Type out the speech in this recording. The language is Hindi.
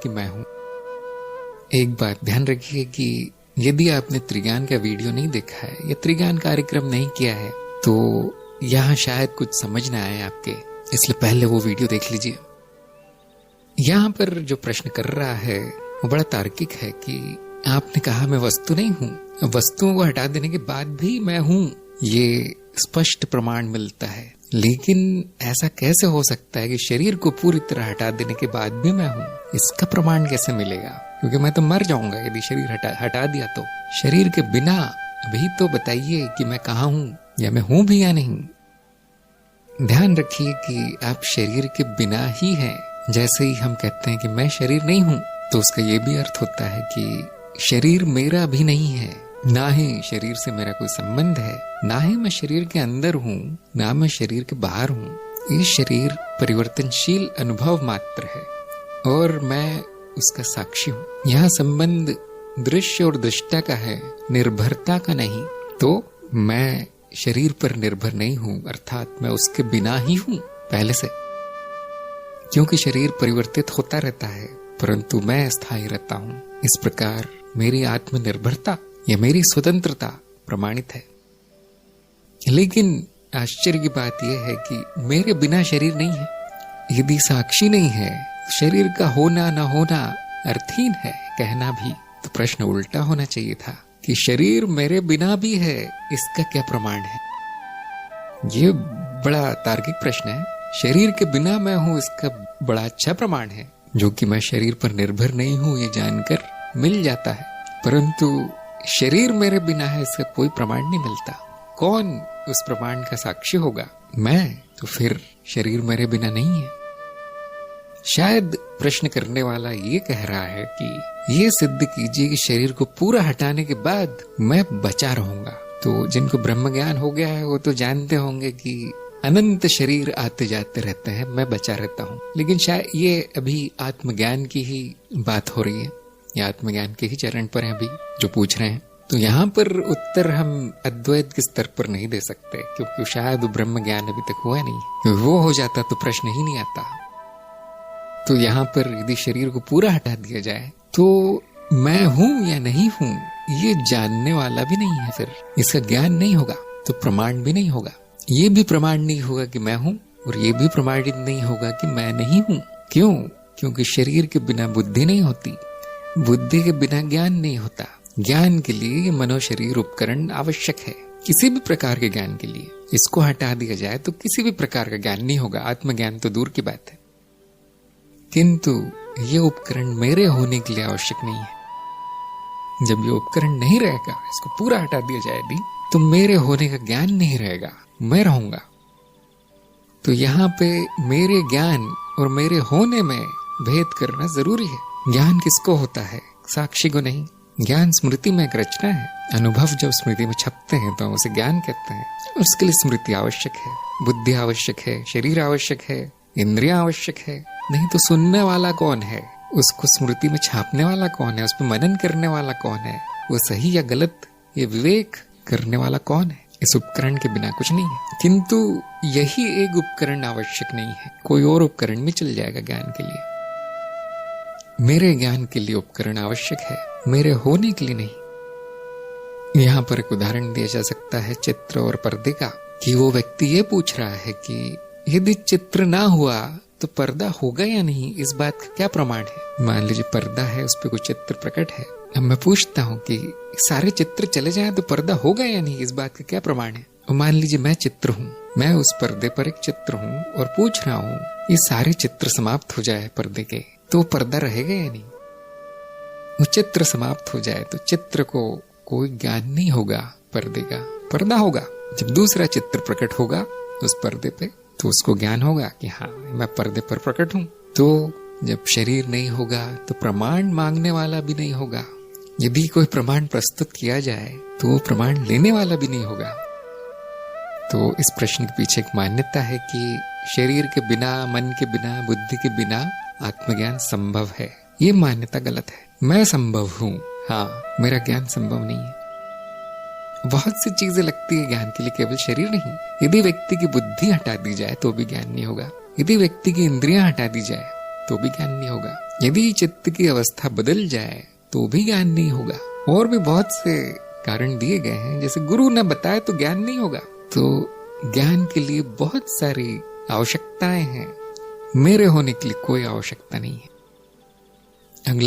कि मैं हूं। एक बात ध्यान रखिए कि यदि आपने त्रिज्ञान का वीडियो नहीं देखा है या त्रिज्ञान कार्यक्रम नहीं किया है तो यहाँ शायद कुछ समझ ना आए आपके, इसलिए पहले वो वीडियो देख लीजिए। यहाँ पर जो प्रश्न कर रहा है वो बड़ा तार्किक है कि आपने कहा मैं वस्तु नहीं हूं, वस्तुओं को हटा देने के बाद भी मैं हूं, ये स्पष्ट प्रमाण मिलता है। लेकिन ऐसा कैसे हो सकता है कि शरीर को पूरी तरह हटा देने के बाद भी मैं हूं? इसका प्रमाण कैसे मिलेगा? क्योंकि मैं तो मर जाऊंगा यदि शरीर हटा दिया तो। शरीर के बिना भी तो बताइए कि मैं कहाँ हूं या मैं हूं भी या नहीं। ध्यान रखिए कि आप शरीर के बिना ही हैं। जैसे ही हम कहते हैं कि मैं शरीर नहीं हूं तो उसका ये भी अर्थ होता है कि शरीर मेरा भी नहीं है, ना ही शरीर से मेरा कोई संबंध है, ना ही मैं शरीर के अंदर हूँ, ना मैं शरीर के बाहर हूँ। ये शरीर परिवर्तनशील अनुभव मात्र है और मैं उसका साक्षी हूँ। यह संबंध दृश्य और दृष्टा का है, निर्भरता का नहीं। तो मैं शरीर पर निर्भर नहीं हूँ, अर्थात मैं उसके बिना ही हूँ पहले से, क्योंकि शरीर परिवर्तित होता रहता है परंतु मैं स्थायी रहता हूँ। इस प्रकार मेरी आत्मनिर्भरता या मेरी स्वतंत्रता प्रमाणित है। लेकिन आश्चर्य की बात यह है कि मेरे बिना शरीर नहीं है। यदि साक्षी नहीं है, शरीर का होना न होना अर्थहीन है कहना भी। तो प्रश्न उल्टा होना चाहिए था कि शरीर मेरे बिना भी है, इसका क्या प्रमाण है? ये बड़ा तार्किक प्रश्न है। शरीर के बिना मैं हूं, इसका बड़ा अच्छा प्रमाण है। जो कि मैं शरीर पर निर्भर नहीं हूं ये जानकर मिल जाता है, परंतु शरीर मेरे बिना है इसका कोई प्रमाण नहीं मिलता। कौन उस प्रमाण का साक्षी होगा? मैं। तो फिर शरीर मेरे बिना नहीं है। शायद प्रश्न करने वाला ये कह रहा है कि ये सिद्ध कीजिए कि शरीर को पूरा हटाने के बाद मैं बचा रहूंगा। तो जिनको ब्रह्म ज्ञान हो गया है वो तो जानते होंगे कि अनंत शरीर आते जाते रहते हैं, मैं बचा रहता हूँ। लेकिन शायद ये अभी आत्मज्ञान की ही बात हो रही है, या आत्मज्ञान के ही चरण पर है अभी जो पूछ रहे हैं। तो यहाँ पर उत्तर हम अद्वैत के स्तर पर नहीं दे सकते, क्योंकि शायद ब्रह्म ज्ञान अभी तक हुआ नहीं। वो हो जाता तो प्रश्न ही नहीं आता। तो यहाँ पर यदि शरीर को पूरा हटा दिया जाए तो मैं हूं या नहीं हूं ये जानने वाला भी नहीं है, फिर इसका ज्ञान नहीं होगा तो प्रमाण भी नहीं होगा। ये भी प्रमाण नहीं होगा कि मैं हूं और ये भी प्रमाणित नहीं होगा कि मैं नहीं हूं। क्यों? क्योंकि शरीर के बिना बुद्धि नहीं होती, बुद्धि के बिना ज्ञान नहीं होता। ज्ञान के लिए मनोशरीर उपकरण आवश्यक है, किसी भी प्रकार के ज्ञान के लिए। इसको हटा दिया जाए तो किसी भी प्रकार का ज्ञान नहीं होगा, आत्मज्ञान तो दूर की बात है। किंतु ये उपकरण मेरे होने के लिए आवश्यक नहीं है। जब ये उपकरण नहीं रहेगा, इसको पूरा हटा दिया जाए तो मेरे होने का ज्ञान नहीं रहेगा, मैं रहूंगा। तो यहाँ पे मेरे ज्ञान और मेरे होने में भेद करना जरूरी है। ज्ञान किसको होता है? साक्षी को नहीं। ज्ञान स्मृति में एक रचना है। अनुभव जब स्मृति में छपते हैं तो उसे ज्ञान कहते हैं। उसके लिए स्मृति आवश्यक है, बुद्धि आवश्यक है, शरीर आवश्यक है, इंद्रियां आवश्यक है। नहीं तो सुनने वाला कौन है? उसको स्मृति में छापने वाला कौन है? उस पर मनन करने वाला कौन है? वो सही या गलत ये विवेक करने वाला कौन है? इस उपकरण के बिना कुछ नहीं है। किंतु यही एक उपकरण आवश्यक नहीं है, कोई और उपकरण भी चल जाएगा ज्ञान के लिए। मेरे ज्ञान के लिए उपकरण आवश्यक है, मेरे होने के लिए नहीं। यहाँ पर एक उदाहरण दिया जा सकता है चित्र और पर्दे का, कि वो व्यक्ति ये पूछ रहा है कि यदि चित्र ना हुआ तो पर्दा होगा या नहीं, इस बात का क्या प्रमाण है? मान लीजिए पर्दा है, उस पर कोई चित्र प्रकट है। अब मैं पूछता हूँ कि सारे चित्र चले जाएं तो पर्दा होगा या नहीं, इस बात का क्या प्रमाण है? और मान लीजिए मैं चित्र हूँ, मैं उस पर्दे पर एक चित्र हूँ और पूछ रहा हूँ ये सारे चित्र समाप्त हो जाए पर्दे के तो पर्दा रहेगा या नहीं? वो चित्र समाप्त हो जाए तो चित्र को कोई ज्ञान नहीं होगा पर्दे का, पर्दा होगा। जब दूसरा चित्र प्रकट होगा उस पर्दे पे तो उसको ज्ञान होगा कि हाँ मैं पर्दे पर प्रकट हूँ। तो जब शरीर नहीं होगा तो प्रमाण मांगने वाला भी नहीं होगा। यदि कोई प्रमाण प्रस्तुत किया जाए तो वो प्रमाण लेने वाला भी नहीं होगा। तो इस प्रश्न के पीछे एक मान्यता है कि शरीर के बिना, मन के बिना, बुद्धि के बिना आत्मज्ञान संभव है। ये मान्यता गलत है। मैं संभव हूँ, हाँ, मेरा ज्ञान संभव नहीं है। बहुत सी चीजें लगती है ज्ञान के लिए, केवल शरीर नहीं। यदि व्यक्ति की बुद्धि हटा दी जाए तो भी ज्ञान नहीं होगा। यदि व्यक्ति की इंद्रियां हटा दी जाए तो भी ज्ञान नहीं होगा। यदि चित्त की अवस्था बदल जाए तो भी ज्ञान नहीं होगा। और भी बहुत से कारण दिए गए हैं, जैसे गुरु न बताए तो ज्ञान नहीं होगा। तो ज्ञान के लिए बहुत सारी आवश्यकताएं हैं, मेरे होने के लिए कोई आवश्यकता नहीं है। अगला